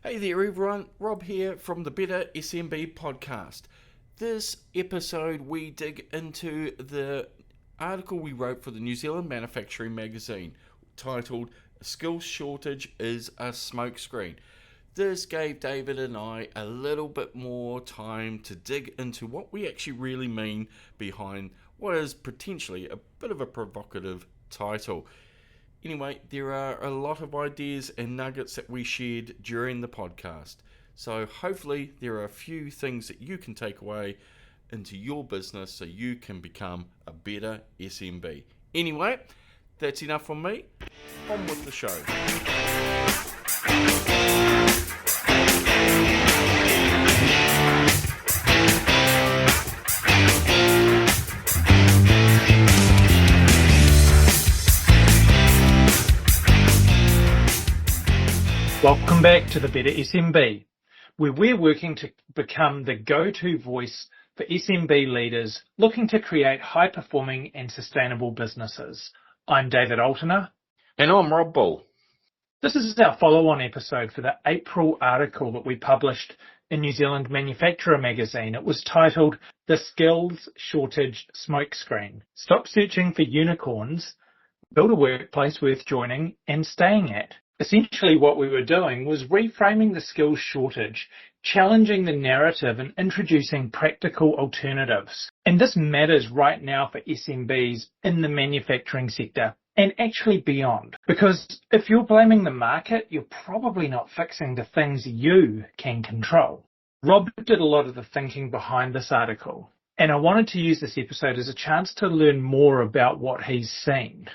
Hey there everyone, Rob here from the Better SMB podcast. This episode we dig into the article we wrote for the New Zealand Manufacturing magazine titled "Skills Shortage is a Smokescreen." This gave David and I a little bit more time to dig into what we actually really mean behind what is potentially a bit of a provocative title. Anyway, there are a lot of ideas and nuggets that we shared during the podcast. So hopefully there are a few things that you can take away into your business so you can become a better SMB. Anyway, that's enough from me. On with the show. Welcome back to the Better SMB, where we're working to become the go-to voice for SMB leaders looking to create high-performing and sustainable businesses. I'm David Alterner. And I'm Rob Bull. This is our follow-on episode for the April article that we published in New Zealand Manufacturer magazine. It was titled "The Skills Shortage Smokescreen. Stop searching for unicorns, build a workplace worth joining and staying at." Essentially what we were doing was reframing the skills shortage, challenging the narrative and introducing practical alternatives. And this matters right now for SMBs in the manufacturing sector and actually beyond. Because if you're blaming the market, you're probably not fixing the things you can control. Rob did a lot of the thinking behind this article, and I wanted to use this episode as a chance to learn more about what he's seen.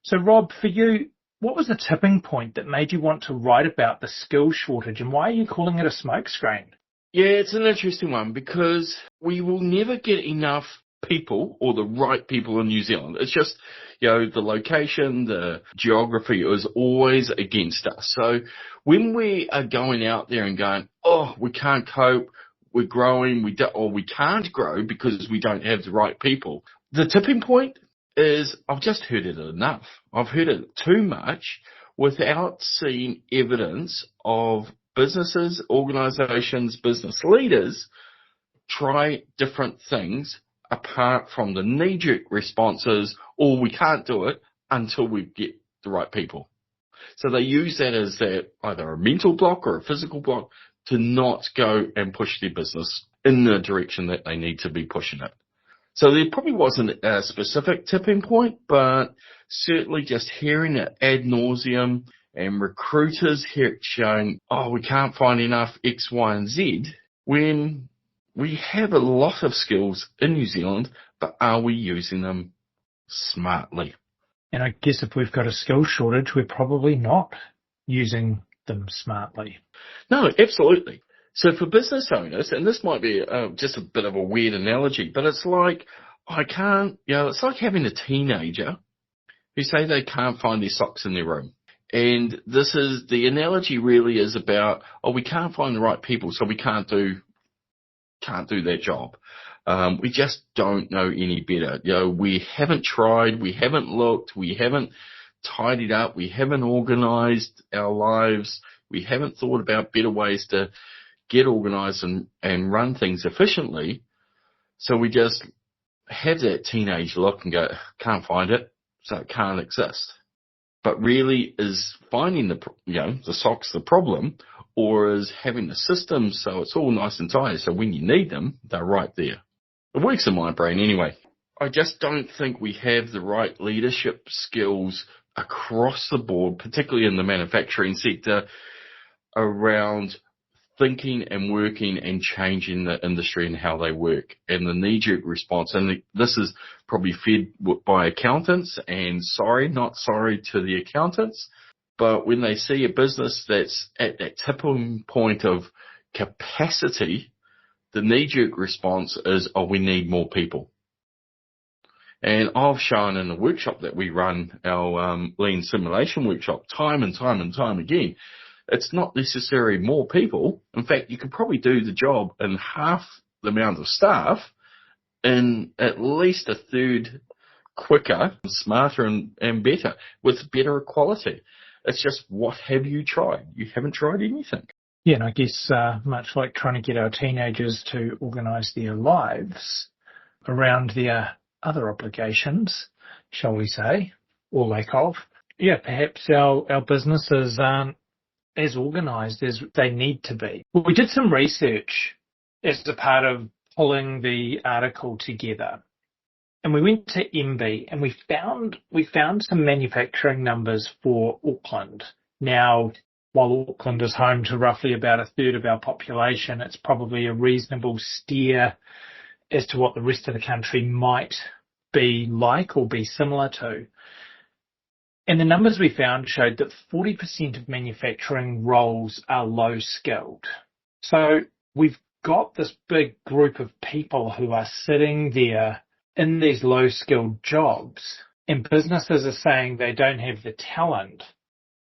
So Rob, for you, what was the tipping point that made you want to write about the skills shortage, and why are you calling it a smokescreen? Yeah, it's an interesting one because we will never get enough people or the right people in New Zealand. It's just, the location, the geography is always against us. So when we are going out there and going, we can't cope, we're growing, we can't grow because we don't have the right people, the tipping point is I've just heard it enough. I've heard it too much without seeing evidence of businesses, organisations, business leaders try different things apart from the knee-jerk responses, or we can't do it until we get the right people. So they use that as either a mental block or a physical block to not go and push their business in the direction that they need to be pushing it. So there probably wasn't a specific tipping point, but certainly just hearing it ad nauseum and recruiters showing, we can't find enough X, Y, and Z, when we have a lot of skills in New Zealand, but are we using them smartly? And I guess if we've got a skills shortage, we're probably not using them smartly. No, absolutely. So for business owners, and this might be just a bit of a weird analogy, but it's like it's like having a teenager who say they can't find their socks in their room. And the analogy really is about, we can't find the right people, so we can't do that job. We just don't know any better. We haven't tried, we haven't looked, we haven't tidied up, we haven't organised our lives, we haven't thought about better ways to get organised and run things efficiently. So we just have that teenage look and go, can't find it, so it can't exist. But really, is finding the socks the problem, or is having the system so it's all nice and tidy, so when you need them, they're right there? It works in my brain anyway. I just don't think we have the right leadership skills across the board, particularly in the manufacturing sector, around thinking and working and changing the industry and how they work, and the knee-jerk response. And this is probably fed by accountants, and not sorry to the accountants, but when they see a business that's at that tipping point of capacity, the knee-jerk response is, we need more people. And I've shown in the workshop that we run, our lean simulation workshop, time and time again, it's not necessarily more people. In fact, you could probably do the job in half the amount of staff in at least a third quicker, smarter and better, with better quality. It's just, what have you tried? You haven't tried anything. Yeah, and I guess much like trying to get our teenagers to organise their lives around their other obligations, shall we say, or lack of, yeah, perhaps our businesses aren't as organised as they need to be. Well, we did some research as a part of pulling the article together. And we went to MB and we found some manufacturing numbers for Auckland. Now, while Auckland is home to roughly about a third of our population, it's probably a reasonable steer as to what the rest of the country might be like or be similar to. And the numbers we found showed that 40% of manufacturing roles are low skilled. So we've got this big group of people who are sitting there in these low skilled jobs, and businesses are saying they don't have the talent.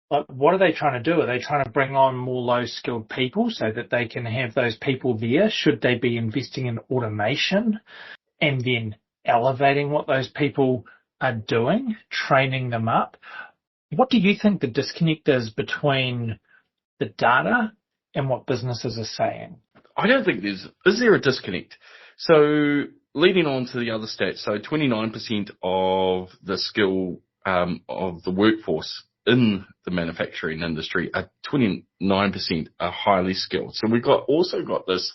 Like, what are they trying to do? Are they trying to bring on more low skilled people so that they can have those people there? Should they be investing in automation and then elevating what those people are doing, training them up? What do you think the disconnect is between the data and what businesses are saying? I don't think is there a disconnect? So leading on to the other stats, so 29% of the skill of the workforce in the manufacturing industry, 29% are highly skilled. So we've also got this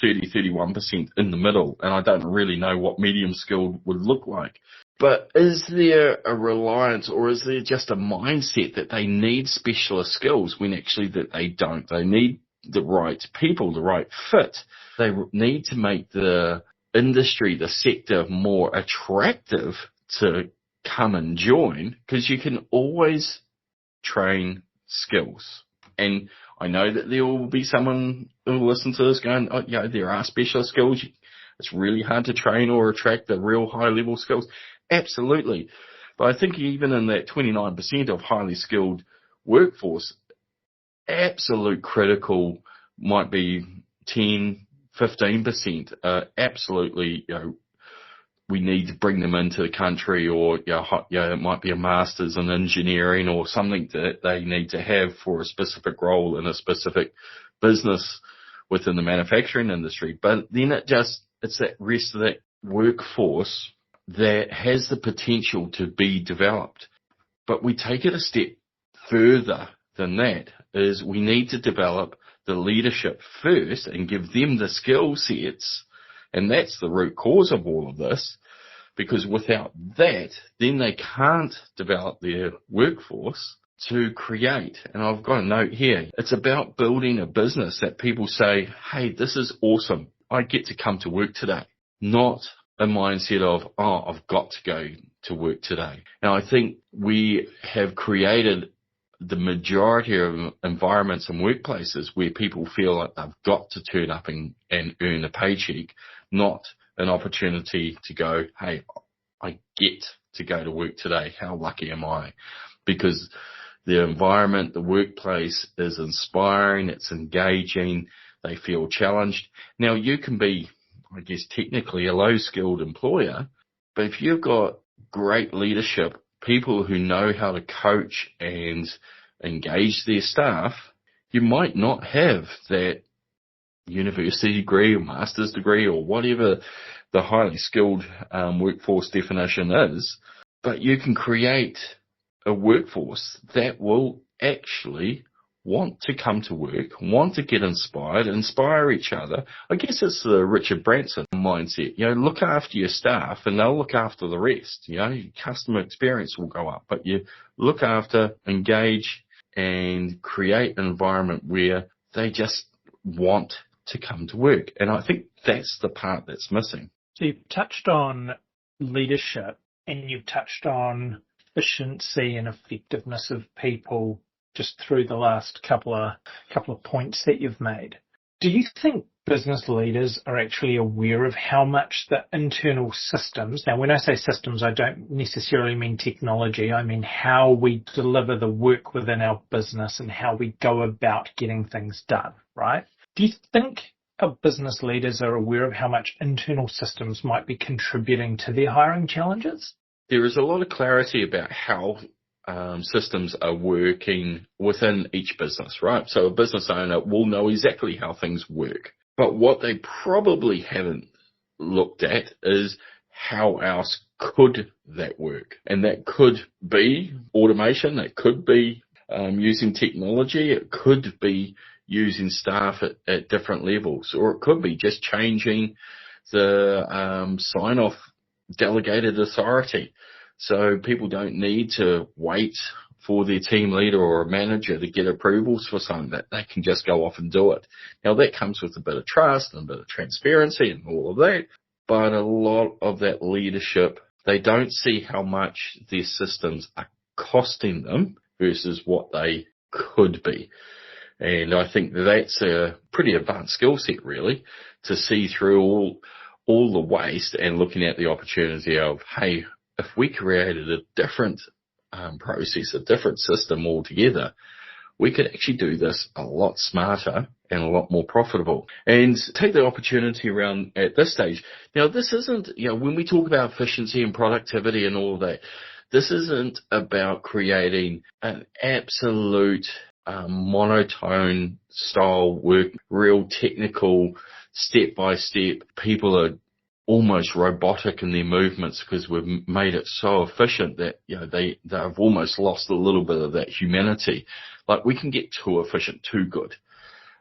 31% in the middle, and I don't really know what medium skilled would look like. But is there a reliance, or is there just a mindset that they need specialist skills when actually that they don't? They need the right people, the right fit. They need to make the industry, the sector, more attractive to come and join, because you can always train skills. And I know that there will be someone who will listen to this going, oh, yeah, there are specialist skills. It's really hard to train or attract the real high level skills. Absolutely. But I think even in that 29% of highly skilled workforce, absolute critical might be 10, 15%. Absolutely, we need to bring them into the country, or it might be a master's in engineering or something that they need to have for a specific role in a specific business within the manufacturing industry. But then it's that rest of that workforce that has the potential to be developed. But we take it a step further than that, is we need to develop the leadership first and give them the skill sets. And that's the root cause of all of this, because without that, then they can't develop their workforce to create. And I've got a note here. It's about building a business that people say, hey, this is awesome. I get to come to work today. Not a mindset of, oh, I've got to go to work today. And I think we have created the majority of environments and workplaces where people feel like they've got to turn up and earn a paycheck, not an opportunity to go, hey, I get to go to work today. How lucky am I? Because the environment, the workplace is inspiring, it's engaging, they feel challenged. Now, you can be, I guess, technically a low-skilled employer, but if you've got great leadership, people who know how to coach and engage their staff, you might not have that university degree or master's degree or whatever the highly skilled workforce definition is, but you can create a workforce that will actually want to come to work, want to get inspired, inspire each other. I guess it's the Richard Branson mindset. Look after your staff and they'll look after the rest. Your customer experience will go up, but you look after, engage, and create an environment where they just want to come to work. And I think that's the part that's missing. So you've touched on leadership and you've touched on efficiency and effectiveness of people just through the last couple of points that you've made. Do you think business leaders are actually aware of how much the internal systems, now when I say systems, I don't necessarily mean technology, I mean how we deliver the work within our business and how we go about getting things done, right? Do you think our business leaders are aware of how much internal systems might be contributing to their hiring challenges? There is a lot of clarity about how systems are working within each business, right? So a business owner will know exactly how things work. But what they probably haven't looked at is how else could that work? And that could be automation, that could be using technology, it could be using staff at different levels, or it could be just changing the sign-off delegated authority. So people don't need to wait for their team leader or a manager to get approvals for something, that they can just go off and do it. Now that comes with a bit of trust and a bit of transparency and all of that, but a lot of that leadership, they don't see how much their systems are costing them versus what they could be. And I think that's a pretty advanced skill set, really, to see through all the waste and looking at the opportunity of, hey, if we created a different process, a different system altogether, we could actually do this a lot smarter and a lot more profitable. And take the opportunity around at this stage. Now, this isn't, when we talk about efficiency and productivity and all of that, this isn't about creating an absolute monotone style work, real technical, step by step. People are almost robotic in their movements because we've made it so efficient that they've almost lost a little bit of that humanity. Like, we can get too efficient, too good.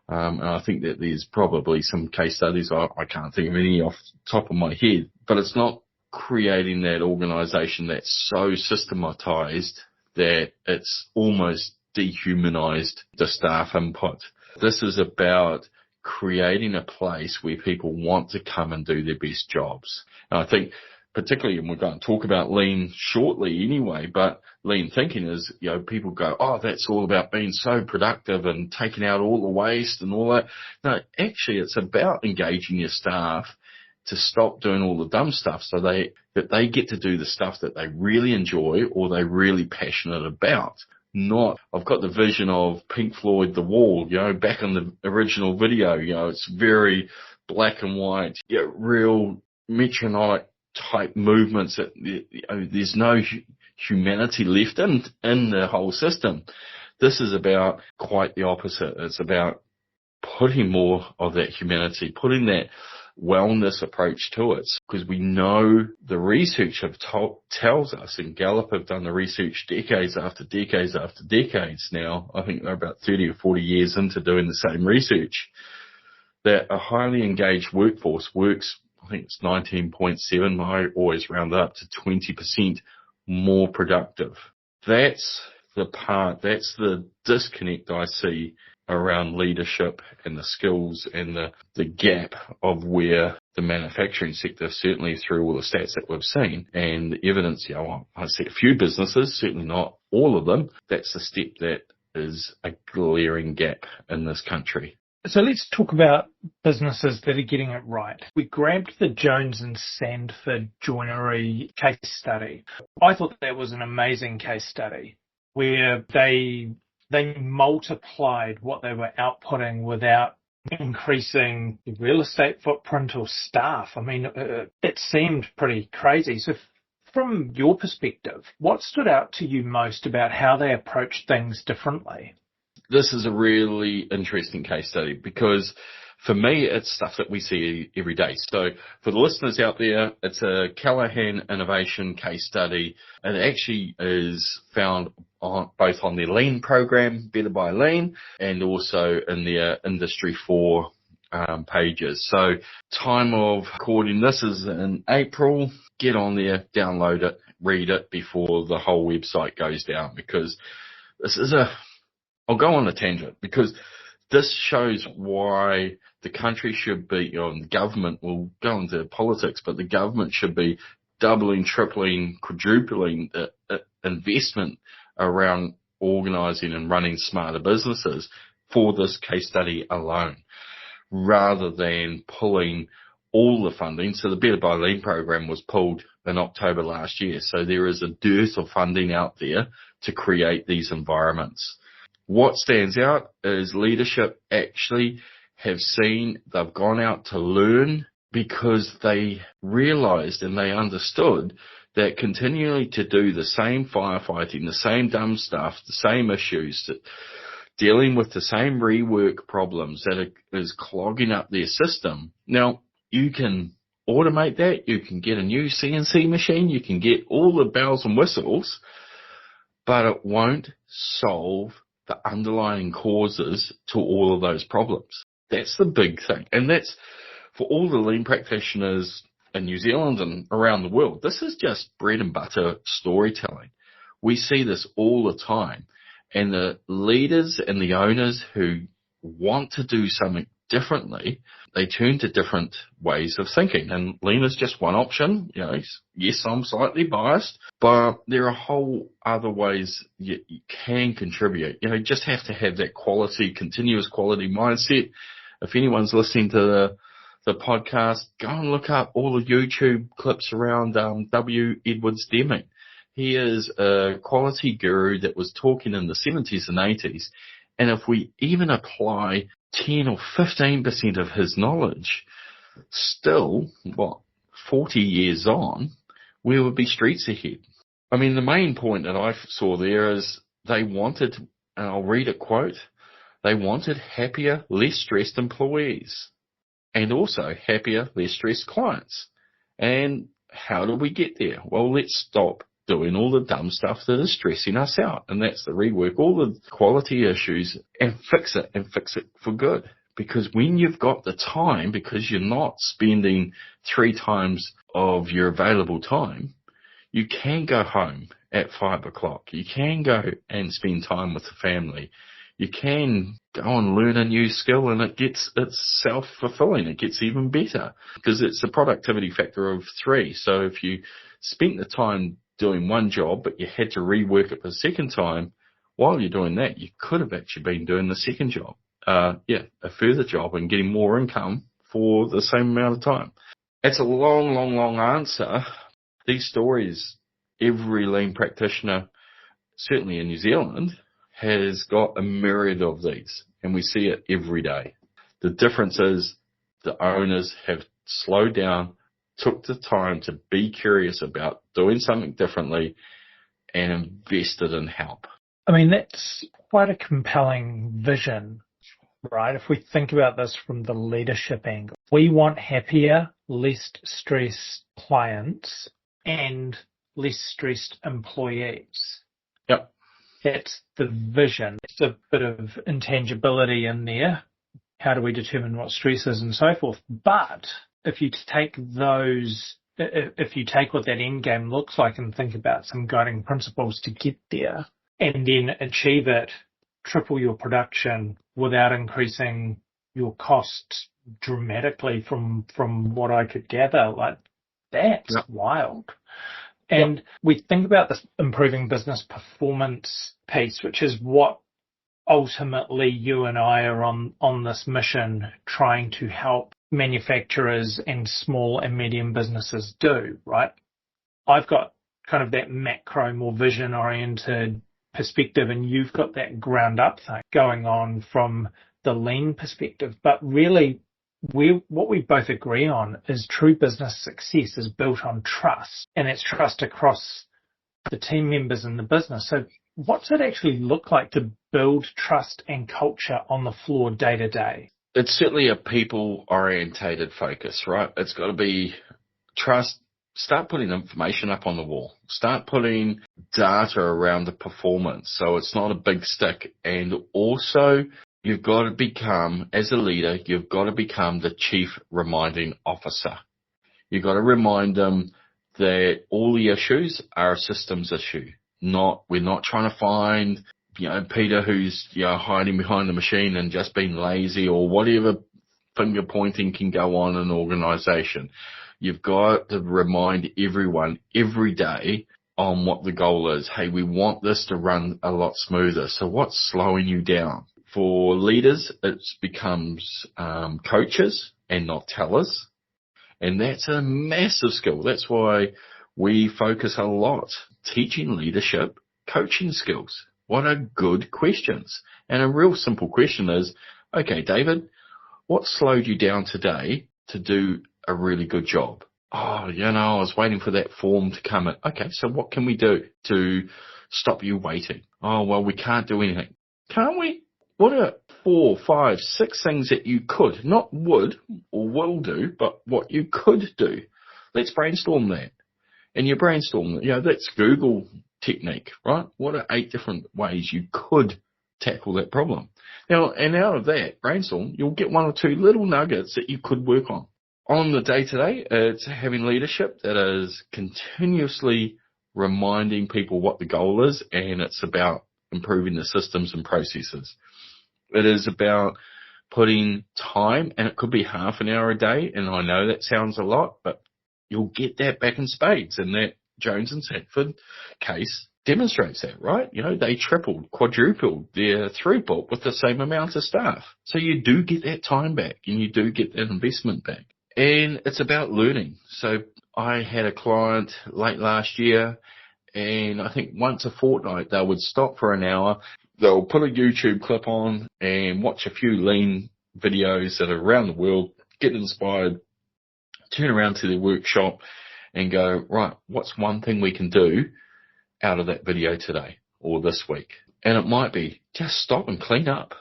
And I think that there's probably some case studies, I can't think of any off the top of my head, but it's not creating that organisation that's so systematized that it's almost dehumanized the staff input. This is about creating a place where people want to come and do their best jobs. And I think particularly, and we're going to talk about lean shortly anyway, but lean thinking is, people go, oh, that's all about being so productive and taking out all the waste and all that. No, actually, it's about engaging your staff to stop doing all the dumb stuff so that they get to do the stuff that they really enjoy or they're really passionate about. Not, I've got the vision of Pink Floyd, The Wall, back in the original video, it's very black and white, real metronome type movements. There's no humanity left in the whole system. This is about quite the opposite. It's about putting more of that humanity, putting that wellness approach to it, because we know the research tells us, and Gallup have done the research decades after decades after decades now. I think they're about 30 or 40 years into doing the same research, that a highly engaged workforce works, I think it's 19.7, I always round up to 20% more productive. That's the disconnect I see around leadership and the skills and the gap of where the manufacturing sector, certainly through all the stats that we've seen and the evidence, I see a few businesses, certainly not all of them, that's the step that is a glaring gap in this country. So let's talk about businesses that are getting it right. We grabbed the Jones and Sandford Joinery case study. I thought that was an amazing case study where they multiplied what they were outputting without increasing the real estate footprint or staff. I mean, it seemed pretty crazy. So from your perspective, what stood out to you most about how they approached things differently? This is a really interesting case study because for me, it's stuff that we see every day. So for the listeners out there, it's a Callahan Innovation case study. It actually is found both on their Lean program, Better by Lean, and also in their Industry 4 pages. So time of recording this is in April. Get on there, download it, read it before the whole website goes down, because this is I'll go on a tangent, because this shows why the country should be, the government will go into politics, but the government should be doubling, tripling, quadrupling investment around organising and running smarter businesses for this case study alone, rather than pulling all the funding. So the Better by Lean program was pulled in October last year. So there is a dearth of funding out there to create these environments. What stands out is leadership actually have seen, they've gone out to learn because they realised and they understood that continually to do the same firefighting, the same dumb stuff, the same issues, dealing with the same rework problems that is clogging up their system. Now, you can automate that. You can get a new CNC machine. You can get all the bells and whistles, but it won't solve the underlying causes to all of those problems. That's the big thing. And that's for all the lean practitioners in New Zealand and around the world. This is just bread and butter storytelling. We see this all the time. And the leaders and the owners who want to do something differently, they turn to different ways of thinking. And lean is just one option. Yes, I'm slightly biased, but there are whole other ways you can contribute. You just have to have that continuous quality mindset. If anyone's listening to the podcast, go and look up all the YouTube clips around W. Edwards Deming. He is a quality guru that was talking in the 70s and 80s. And if we even apply 10 or 15% of his knowledge, still, 40 years on, we would be streets ahead. I mean, the main point that I saw there is they wanted, and I'll read a quote, they wanted happier, less stressed employees and also happier, less stressed clients. And how do we get there? Well, let's stop doing all the dumb stuff that is stressing us out. And that's the rework all the quality issues and fix it for good. Because when you've got the time, because you're not spending 3 times of your available time, you can go home at 5 o'clock. You can go and spend time with the family. You can go and learn a new skill, and it's self-fulfilling. It gets even better because it's a productivity factor of 3. So if you spent the time doing one job, but you had to rework it for the second time, while you're doing that, you could have actually been doing the second job, a further job, and getting more income for the same amount of time. It's a long, long, long answer. These stories, every lean practitioner, certainly in New Zealand, has got a myriad of these, and we see it every day. The difference is the owners have slowed down, took the time to be curious about doing something differently, and invested in help. I mean, that's quite a compelling vision, right? If we think about this from the leadership angle, we want happier, less stressed clients and less stressed employees. Yep. That's the vision. It's a bit of intangibility in there. How do we determine what stress is and so forth? But if you take what that end game looks like and think about some guiding principles to get there and then achieve it, triple your production without increasing your costs dramatically from what I could gather, like that's wild. And we think about this improving business performance piece, which is what ultimately you and I are on this mission trying to help manufacturers and small and medium businesses do, right? I've got kind of that macro, more vision-oriented perspective, and you've got that ground-up thing going on from the lean perspective. But really, what we both agree on is true business success is built on trust, and it's trust across the team members in the business. So what's it actually look like to build trust and culture on the floor day to day? It's certainly a people-orientated focus, right? It's got to be trust. Start putting information up on the wall. Start putting data around the performance so it's not a big stick. And also, you've got to become, as a leader, you've got to become the chief reminding officer. You've got to remind them that all the issues are a systems issue. We're not trying to find, Peter who's, hiding behind the machine and just being lazy or whatever finger pointing can go on in an organization. You've got to remind everyone every day on what the goal is. Hey, we want this to run a lot smoother. So what's slowing you down? For leaders, it becomes coaches and not tellers. And that's a massive skill. That's why we focus a lot teaching leadership, coaching skills. What are good questions? And a real simple question is, okay, David, what slowed you down today to do a really good job? Oh, I was waiting for that form to come in. Okay, so what can we do to stop you waiting? Oh, well, we can't do anything. Can't we? What are 4, 5, 6 things that you could, not would or will do, but what you could do? Let's brainstorm that. And you brainstorm, that's Google technique, right? What are 8 different ways you could tackle that problem? Now, and out of that brainstorm, you'll get 1 or 2 little nuggets that you could work on. On the day-to-day, it's having leadership that is continuously reminding people what the goal is, and it's about improving the systems and processes. It is about putting time, and it could be half an hour a day, and I know that sounds a lot, but you'll get that back in spades, and that Jones and Sandford case demonstrates that, right? They tripled, quadrupled their throughput with the same amount of staff. So you do get that time back, and you do get that investment back. And it's about learning. So I had a client late last year, and I think once a fortnight they would stop for an hour. They'll put a YouTube clip on and watch a few lean videos that are around the world, get inspired, turn around to their workshop and go, right, what's one thing we can do out of that video today or this week? And it might be just stop and clean up.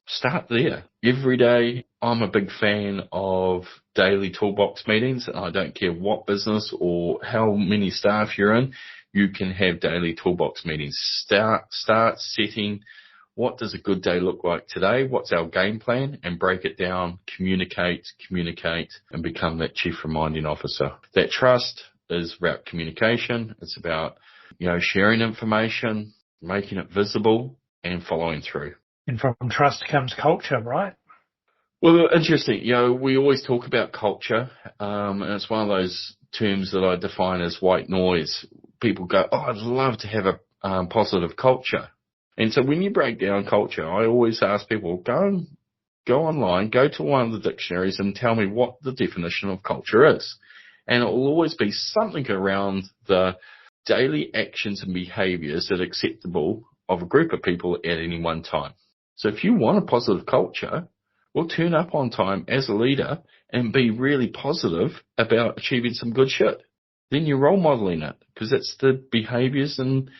Start there. Every day, I'm a big fan of daily toolbox meetings. I don't care what business or how many staff you're in, you can have daily toolbox meetings. Start setting what does a good day look like today, what's our game plan, and break it down, communicate, and become that chief reminding officer. That trust is about communication. It's about, sharing information, making it visible, and following through. And from trust comes culture, right? Well, interesting. We always talk about culture, and it's one of those terms that I define as white noise. People go, oh, I'd love to have a positive culture. And so when you break down culture, I always ask people, go online, go to one of the dictionaries and tell me what the definition of culture is. And it will always be something around the daily actions and behaviours that are acceptable of a group of people at any one time. So if you want a positive culture, well, turn up on time as a leader and be really positive about achieving some good shit. Then you're role modeling it because it's the behaviours and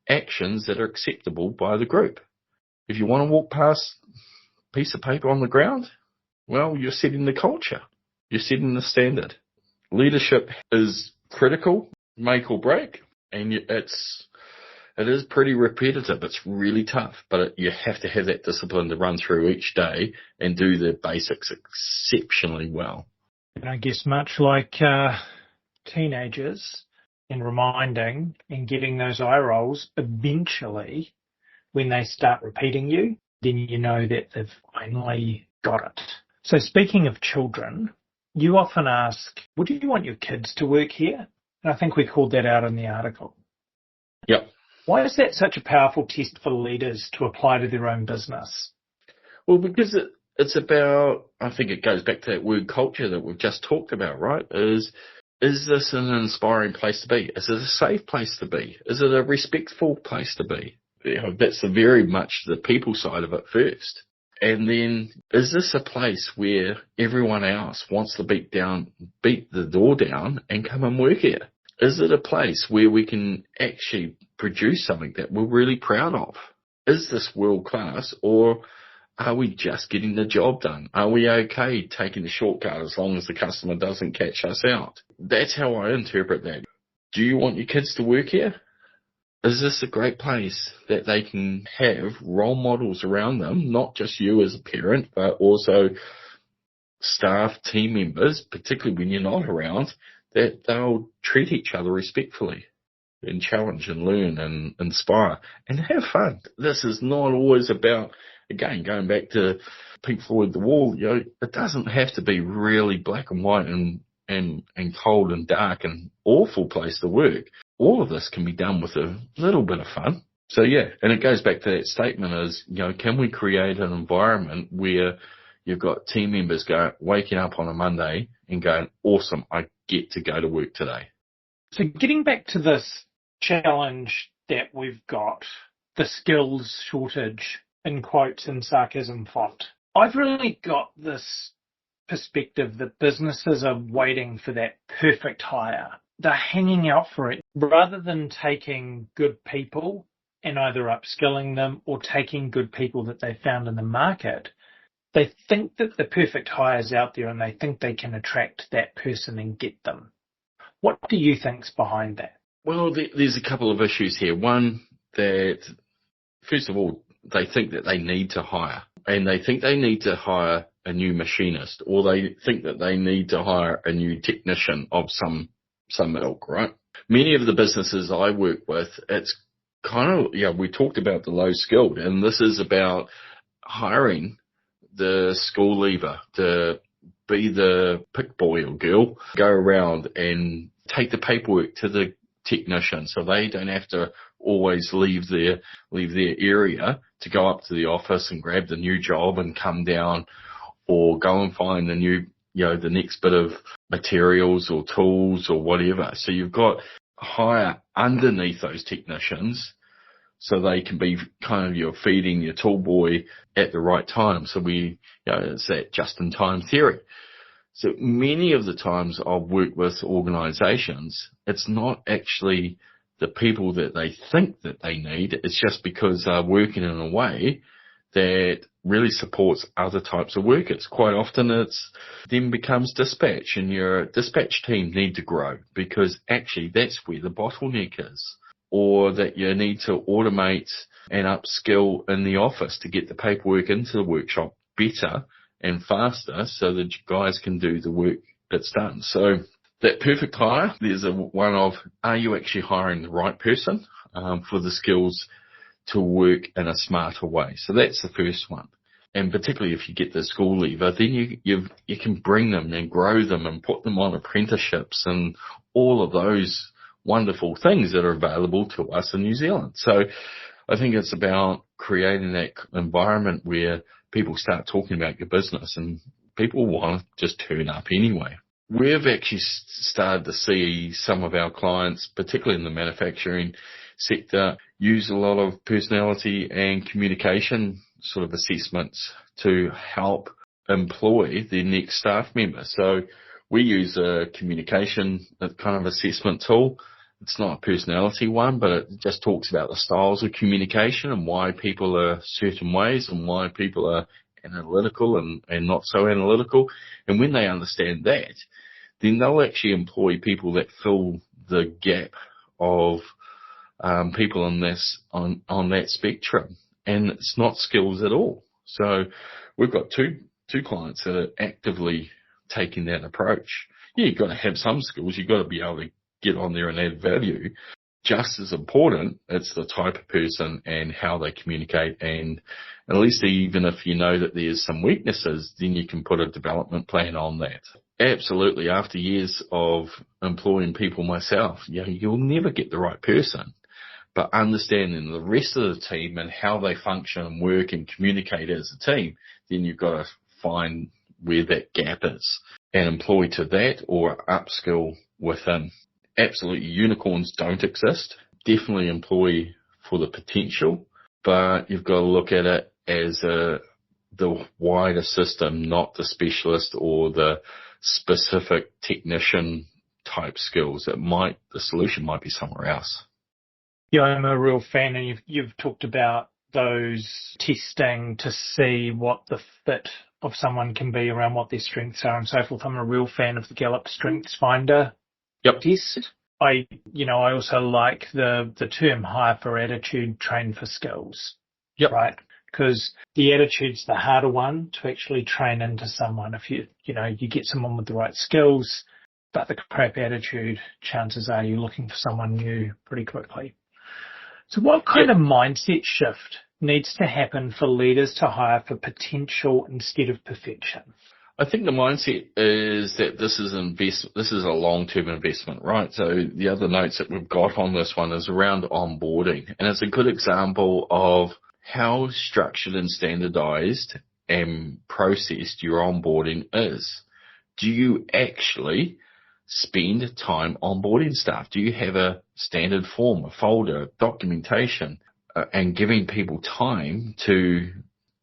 actions that are acceptable by the group. If you want to walk past a piece of paper on the ground, well, you're setting the culture. You're setting the standard. Leadership is critical, make or break, and it is pretty repetitive. It's really tough, but you have to have that discipline to run through each day and do the basics exceptionally well. And I guess much like teenagers, in reminding and getting those eye rolls, eventually, when they start repeating you, then you know that they've finally got it. So speaking of children, you often ask, would you want your kids to work here? And I think we called that out in the article. Yep. Why is that such a powerful test for leaders to apply to their own business? Well, because it's about, I think it goes back to that word culture that we've just talked about, right? Is this an inspiring place to be? Is it a safe place to be? Is it a respectful place to be? That's very much the people side of it first. And then, is this a place where everyone else wants to beat the door down and come and work here? Is it a place where we can actually produce something that we're really proud of? Is this world class, or are we just getting the job done? Are we okay taking the shortcut as long as the customer doesn't catch us out? That's how I interpret that. Do you want your kids to work here? Is this a great place that they can have role models around them, not just you as a parent, but also staff, team members, particularly when you're not around, that they'll treat each other respectfully and challenge and learn and inspire and have fun. This is not always about, again, going back to Pink Floyd, The Wall, it doesn't have to be really black and white and cold and dark and awful place to work. All of this can be done with a little bit of fun. So yeah, and it goes back to that statement is, can we create an environment where you've got team members waking up on a Monday and going, awesome, I get to go to work today. So getting back to this challenge that we've got, the skills shortage, in quotes and sarcasm font, I've really got this perspective that businesses are waiting for that perfect hire. They're hanging out for it rather than taking good people and either upskilling them or taking good people that they found in the market. They think that the perfect hire is out there and they think they can attract that person and get them. What do you think's behind that? Well, there's a couple of issues here. One, that first of all, they think that they need to hire, and they think they need to hire a new machinist, or they think that they need to hire a new technician of some ilk, right? Many of the businesses I work with, it's kind of, we talked about the low skilled, and this is about hiring the school leaver to be the pick boy or girl, go around and take the paperwork to the technician so they don't have to always leave their area to go up to the office and grab the new job and come down, or go and find the new, the next bit of materials or tools or whatever. So you've got hire underneath those technicians so they can be kind of your feeding your tool boy at the right time. So it's that just-in-time theory. So many of the times I've worked with organizations, it's not actually the people that they think that they need. It's just because they're working in a way that really supports other types of workers. Quite often it's then becomes dispatch, and your dispatch team need to grow because actually that's where the bottleneck is. Or that you need to automate and upskill in the office to get the paperwork into the workshop better and faster so that you guys can do the work that's done. So that perfect hire, there's one of, are you actually hiring the right person for the skills to work in a smarter way? So that's the first one. And particularly if you get the school leaver, then you can bring them and grow them and put them on apprenticeships and all of those wonderful things that are available to us in New Zealand. So I think it's about creating that environment where people start talking about your business and people want to just turn up anyway. We've actually started to see some of our clients, particularly in the manufacturing sector, use a lot of personality and communication sort of assessments to help employ their next staff member. So we use a communication kind of assessment tool. It's not a personality one, but it just talks about the styles of communication and why people are certain ways and why people are analytical and not so analytical. And when they understand that, then they'll actually employ people that fill the gap of people on that spectrum. And it's not skills at all. So we've got two clients that are actively taking that approach. Yeah, you've got to have some skills. You've got to be able to get on there and add value. Just as important, it's the type of person and how they communicate. And at least even if you know that there's some weaknesses, then you can put a development plan on that. Absolutely. After years of employing people myself, you'll never get the right person. But understanding the rest of the team and how they function and work and communicate as a team, then you've got to find where that gap is and employ to that or upskill within. Absolutely, unicorns don't exist. Definitely employ for the potential, but you've got to look at it as the wider system, not the specialist or the specific technician type skills. The solution might be somewhere else. Yeah, I'm a real fan, and you've talked about those testing to see what the fit of someone can be around what their strengths are and so forth. I'm a real fan of the Gallup Strengths Finder test. I also like the term hire for attitude, train for skills. Yep. Right? Because the attitude's the harder one to actually train into someone. If you get someone with the right skills, but the crap attitude, chances are you're looking for someone new pretty quickly. So what kind of mindset shift needs to happen for leaders to hire for potential instead of perfection? I think the mindset is that this is a long-term investment, right? So the other notes that we've got on this one is around onboarding. And it's a good example of how structured and standardized and processed your onboarding is. Do you actually spend time onboarding staff? Do you have a standard form, a folder, documentation, and giving people time to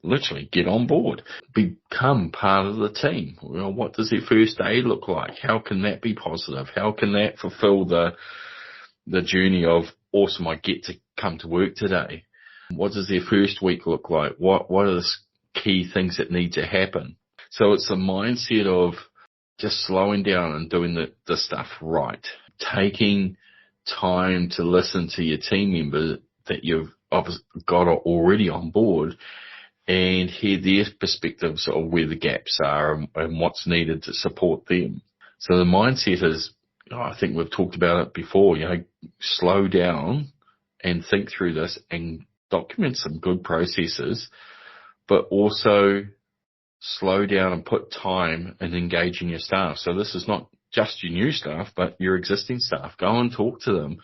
literally get on board, become part of the team. What does their first day look like? How can that be positive? How can that fulfill the journey of, awesome, I get to come to work today? What does their first week look like? What are the key things that need to happen? So it's a mindset of just slowing down and doing the stuff right. Taking time to listen to your team member that you've got already on board and hear their perspectives of where the gaps are and what's needed to support them. So the mindset is, I think we've talked about it before, slow down and think through this and document some good processes, but also slow down and put time in engaging your staff. So this is not just your new staff, but your existing staff. Go and talk to them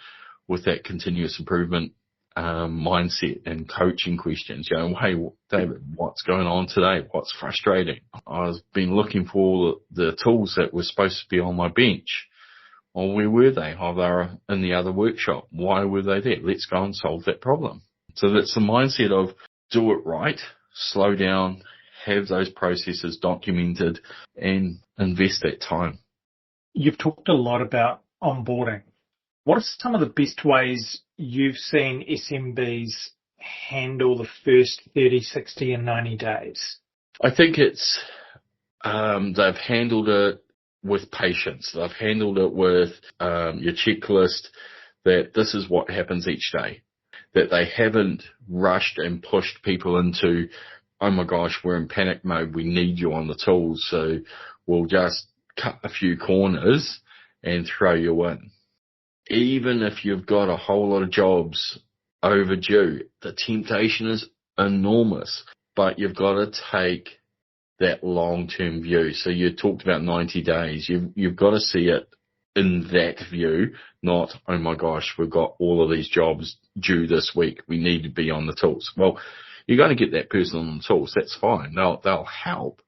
with that continuous improvement mindset and coaching questions. Hey, David, what's going on today? What's frustrating? I've been looking for the tools that were supposed to be on my bench. Well, where were they? Oh, they were in the other workshop. Why were they there? Let's go and solve that problem. So that's the mindset of do it right, slow down, have those processes documented, and invest that time. You've talked a lot about onboarding. What are some of the best ways you've seen SMBs handle the first 30, 60 and 90 days? I think it's they've handled it with patience. They've handled it with your checklist that this is what happens each day, that they haven't rushed and pushed people into, oh my gosh, we're in panic mode, we need you on the tools, so we'll just cut a few corners and throw you in. Even if you've got a whole lot of jobs overdue, the temptation is enormous, but you've got to take that long-term view. So you talked about 90 days. You've got to see it in that view, not, oh my gosh, we've got all of these jobs due this week, we need to be on the tools. Well, you're going to get that person on the tools. That's fine. They'll help,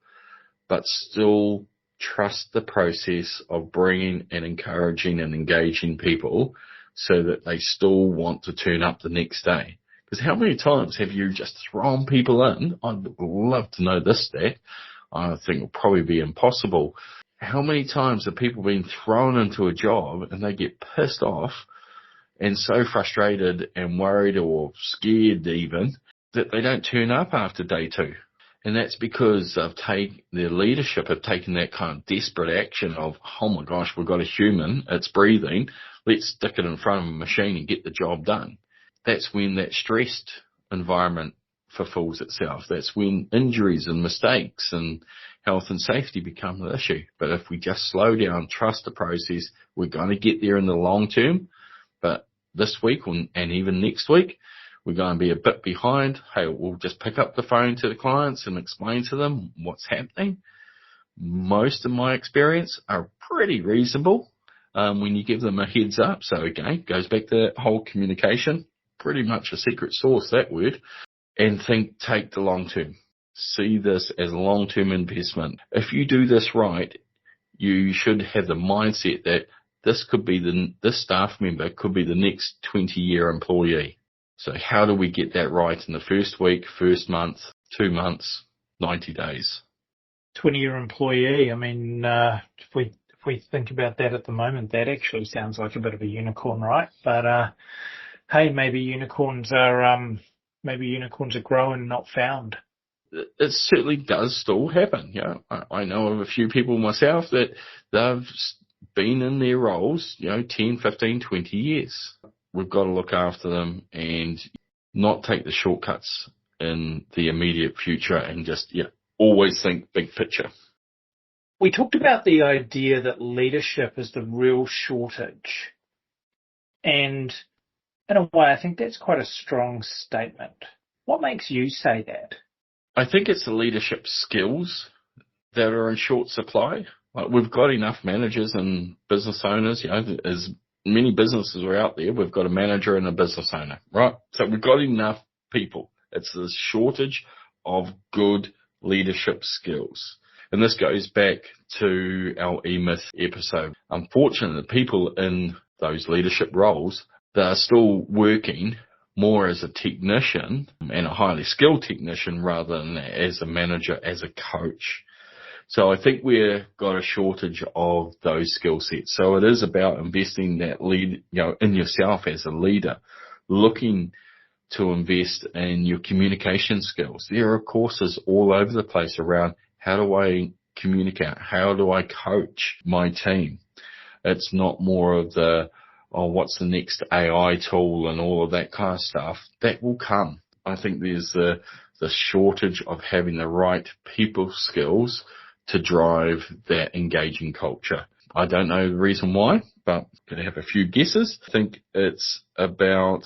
but still trust the process of bringing and encouraging and engaging people so that they still want to turn up the next day. Because how many times have you just thrown people in? I'd love to know this stat. I think it'll probably be impossible. How many times have people been thrown into a job and they get pissed off and so frustrated and worried or scared even that they don't turn up after day 2? And that's because their leadership have taken that kind of desperate action of, oh my gosh, we've got a human, it's breathing, let's stick it in front of a machine and get the job done. That's when that stressed environment fulfills itself. That's when injuries and mistakes and health and safety become an issue. But if we just slow down, trust the process, we're going to get there in the long term. But this week and even next week, we're going to be a bit behind. Hey, we'll just pick up the phone to the clients and explain to them what's happening. Most of my experience are pretty reasonable when you give them a heads up. So again, goes back to that whole communication, pretty much a secret sauce, that word, and take the long term. See this as a long-term investment. If you do this right, you should have the mindset that this staff member could be the next 20-year employee. So how do we get that right in the first week, first month, 2 months, 90 days? 20-year employee. I mean, if we think about that at the moment, that actually sounds like a bit of a unicorn, right? But hey, maybe unicorns are growing, not found. It certainly does still happen. I know of a few people myself that they've been in their roles, 10, 15, 20 years. We've got to look after them and not take the shortcuts in the immediate future and just, always think big picture. We talked about the idea that leadership is the real shortage. And in a way, I think that's quite a strong statement. What makes you say that? I think it's the leadership skills that are in short supply. Like, we've got enough managers and business owners, as many businesses are out there, we've got a manager and a business owner, right? So we've got enough people. It's the shortage of good leadership skills. And this goes back to our E-Myth episode. Unfortunately, the people in those leadership roles, they're still working more as a technician and a highly skilled technician rather than as a manager, as a coach. So I think we've got a shortage of those skill sets. So it is about investing that lead, in yourself as a leader, looking to invest in your communication skills. There are courses all over the place around how do I communicate? How do I coach my team? It's not more of the, what's the next AI tool and all of that kind of stuff. That will come. I think there's the shortage of having the right people skills to drive that engaging culture. I don't know the reason why, but I'm going to have a few guesses. I think it's about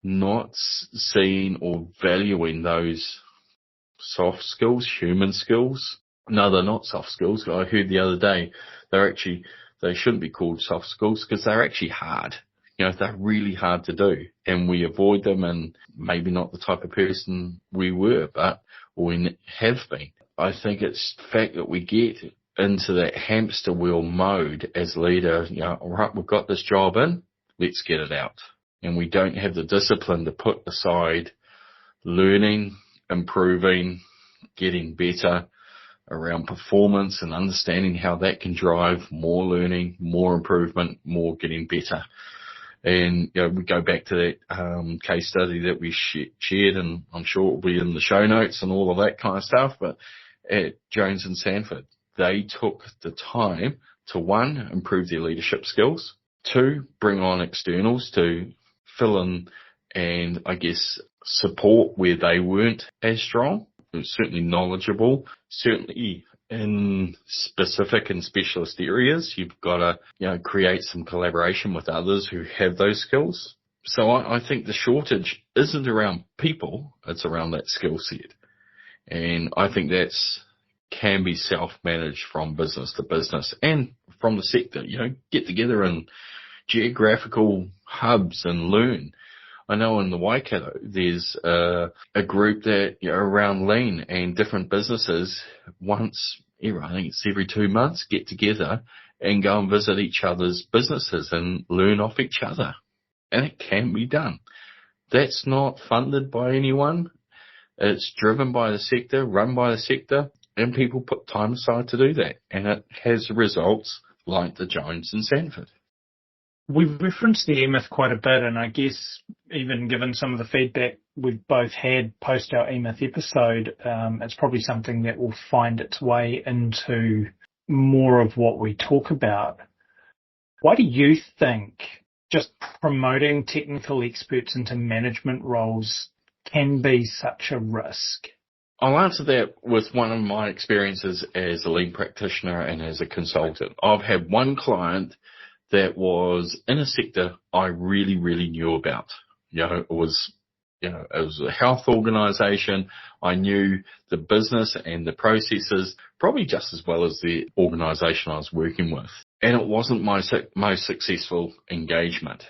not seeing or valuing those soft skills, human skills. No, they're not soft skills. I heard the other day they shouldn't be called soft skills because they're actually hard. They're really hard to do, and we avoid them, and maybe not the type of person we were, or we have been. I think it's the fact that we get into that hamster wheel mode as leader. All right, we've got this job in, let's get it out. And we don't have the discipline to put aside learning, improving, getting better around performance and understanding how that can drive more learning, more improvement, more getting better. And, we go back to that case study that we shared, and I'm sure it will be in the show notes and all of that kind of stuff. But at Jones and Sandford, they took the time to, one, improve their leadership skills, two, bring on externals to fill in and, I guess, support where they weren't as strong. It was certainly knowledgeable, certainly in specific and specialist areas. You've got to, create some collaboration with others who have those skills. So I think the shortage isn't around people, it's around that skill set. And I think that's can be self-managed from business to business and from the sector. Get together in geographical hubs and learn. I know in the Waikato, there's a group that, around lean, and different businesses once, I think it's every 2 months, get together and go and visit each other's businesses and learn off each other. And it can be done. That's not funded by anyone. It's driven by the sector, run by the sector, and people put time aside to do that. And it has results like the Jones and Sandford. We've referenced the E-Myth quite a bit, and I guess even given some of the feedback we've both had post our E-Myth episode, it's probably something that will find its way into more of what we talk about. Why do you think just promoting technical experts into management roles can be such a risk? I'll answer that with one of my experiences as a lean practitioner and as a consultant. I've had one client that was in a sector I really, really knew about. It was a health organization. I knew the business and the processes probably just as well as the organization I was working with. And it wasn't my most successful engagement.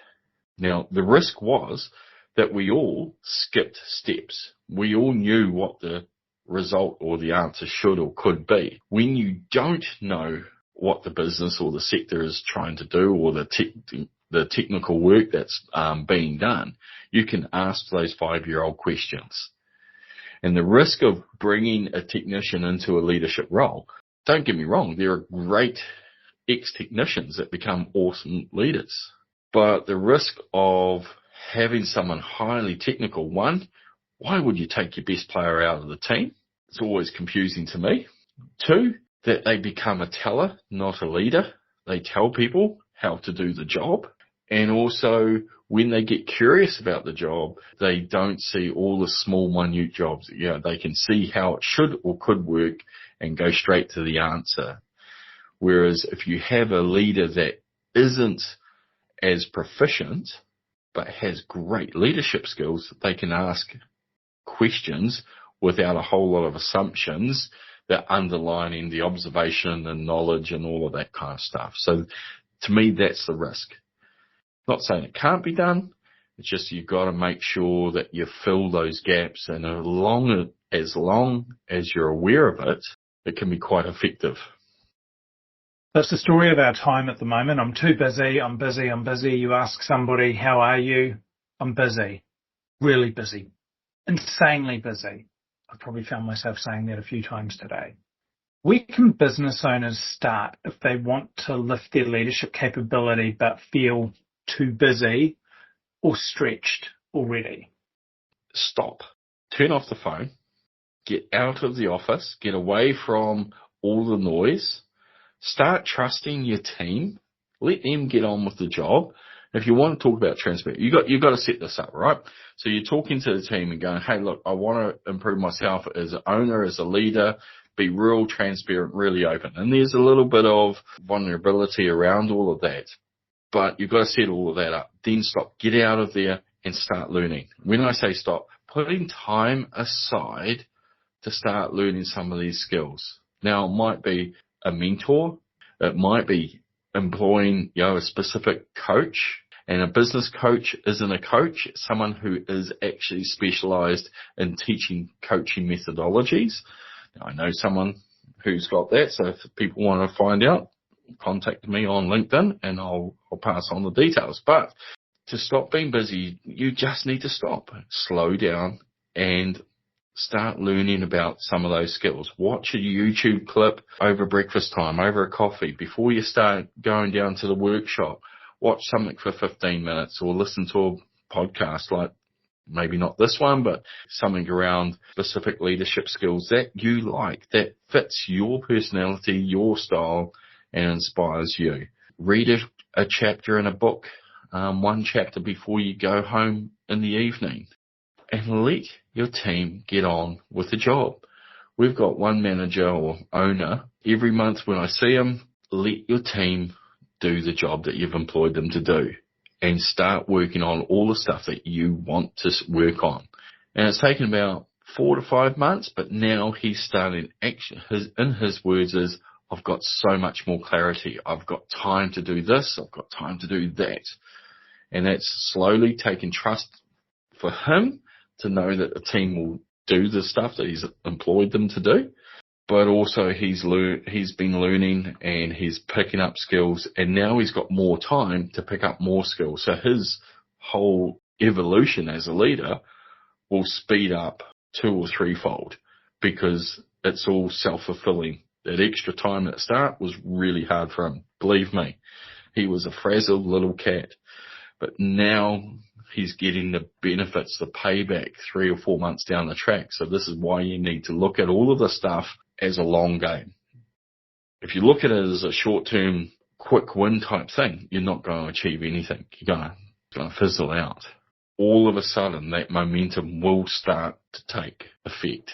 Now, the risk was that we all skipped steps. We all knew what the result or the answer should or could be. When you don't know what the business or the sector is trying to do, or the technical work that's being done, you can ask those 5-year-old questions. And the risk of bringing a technician into a leadership role, don't get me wrong, there are great ex-technicians that become awesome leaders. But the risk of having someone highly technical, one, why would you take your best player out of the team? It's always confusing to me. Two, that they become a teller, not a leader. They tell people how to do the job. And also, when they get curious about the job, they don't see all the small, minute jobs. They can see how it should or could work and go straight to the answer. Whereas if you have a leader that isn't as proficient, but has great leadership skills, they can ask questions without a whole lot of assumptions that underlining the observation and knowledge and all of that kind of stuff. So to me, that's the risk. Not saying it can't be done. It's just you've got to make sure that you fill those gaps, and as long as you're aware of it, it can be quite effective. That's the story of our time at the moment. I'm too busy. I'm busy. You ask somebody, how are you? I'm busy. Really busy. Insanely busy. I've probably found myself saying that a few times today. Where can business owners start if they want to lift their leadership capability but feel too busy or stretched already? Stop. Turn off the phone. Get out of the office. Get away from all the noise. Start trusting your team. Let them get on with the job. If you want to talk about transparency, you've got to set this up, right? So you're talking to the team and going, hey, look, I want to improve myself as an owner, as a leader, be real transparent, really open. And there's a little bit of vulnerability around all of that. But you've got to set all of that up. Then stop. Get out of there and start learning. When I say stop, putting time aside to start learning some of these skills. Now, it might be a mentor. It might be employing, a specific coach. And a business coach isn't a coach. It's someone who is actually specialized in teaching coaching methodologies. Now, I know someone who's got that. So if people want to find out, contact me on LinkedIn and I'll pass on the details. But to stop being busy, you just need to stop, slow down and start learning about some of those skills. Watch a YouTube clip over breakfast time, over a coffee, before you start going down to the workshop. Watch something for 15 minutes or listen to a podcast like maybe not this one, but something around specific leadership skills that you like, that fits your personality, your style, and inspires you. Read a chapter in a book, one chapter before you go home in the evening, and let your team get on with the job. We've got one manager or owner. Every month when I see them, let your team do the job that you've employed them to do and start working on all the stuff that you want to work on. And it's taken about 4 to 5 months, but now he's starting action. In his words is, I've got so much more clarity. I've got time to do this. I've got time to do that. And that's slowly taking trust for him to know that the team will do the stuff that he's employed them to do. But also he's been learning and he's picking up skills, and now he's got more time to pick up more skills. So his whole evolution as a leader will speed up 2 or 3-fold because it's all self-fulfilling. That extra time at the start was really hard for him. Believe me, he was a frazzled little cat. But now he's getting the benefits, the payback 3 or 4 months down the track. So this is why you need to look at all of the stuff as a long game. If you look at it as a short-term, quick win type thing, you're not going to achieve anything. You're going to fizzle out. All of a sudden, that momentum will start to take effect.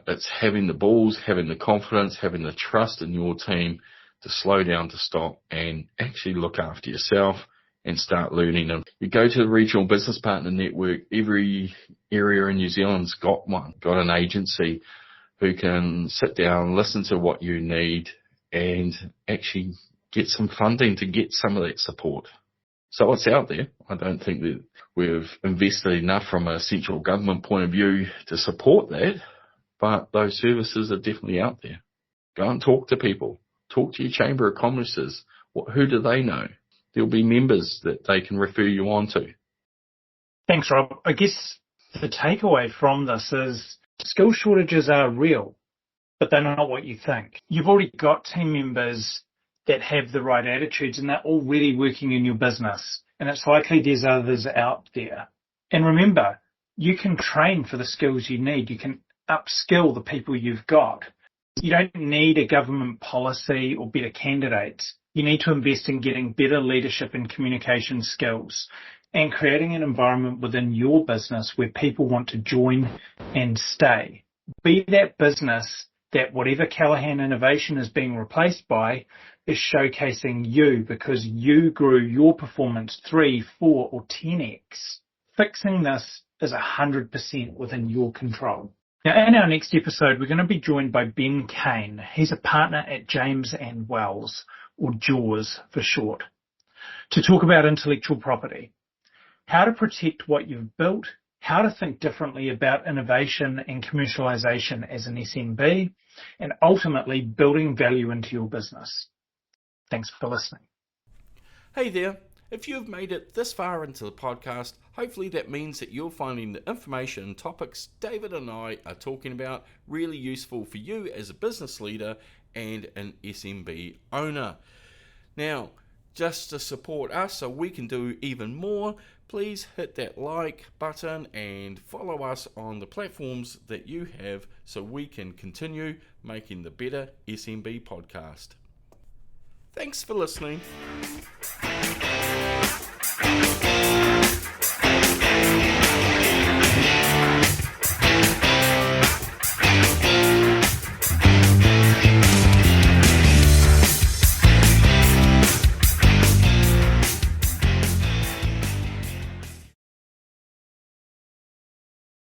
It's having the balls, having the confidence, having the trust in your team to slow down, to stop, and actually look after yourself and start learning. And you go to the Regional Business Partner Network, every area in New Zealand's got one, got an agency who can sit down, listen to what you need, and actually get some funding to get some of that support. So it's out there. I don't think that we've invested enough from a central government point of view to support that, but those services are definitely out there. Go and talk to people. Talk to your Chamber of Commerce's. Who do they know? There'll be members that they can refer you on to. Thanks, Rob. I guess the takeaway from this is skill shortages are real, but they're not what you think. You've already got team members that have the right attitudes and they're already working in your business, and it's likely there's others out there. And remember, you can train for the skills you need. You can upskill the people you've got. You don't need a government policy or better candidates. You need to invest in getting better leadership and communication skills and creating an environment within your business where people want to join and stay. Be that business that whatever Callaghan innovation is being replaced by is showcasing you because you grew your performance 3, 4 or 10x. Fixing this is 100% within your control. Now, in our next episode, we're going to be joined by Ben Kane. He's a partner at James and Wells, or JAWS for short, to talk about intellectual property, how to protect what you've built, how to think differently about innovation and commercialization as an SMB, and ultimately building value into your business. Thanks for listening. Hey there. If you've made it this far into the podcast, hopefully that means that you're finding the information and topics David and I are talking about really useful for you as a business leader and an SMB owner. Now, just to support us so we can do even more, please hit that like button and follow us on the platforms that you have so we can continue making the Better SMB podcast. Thanks for listening.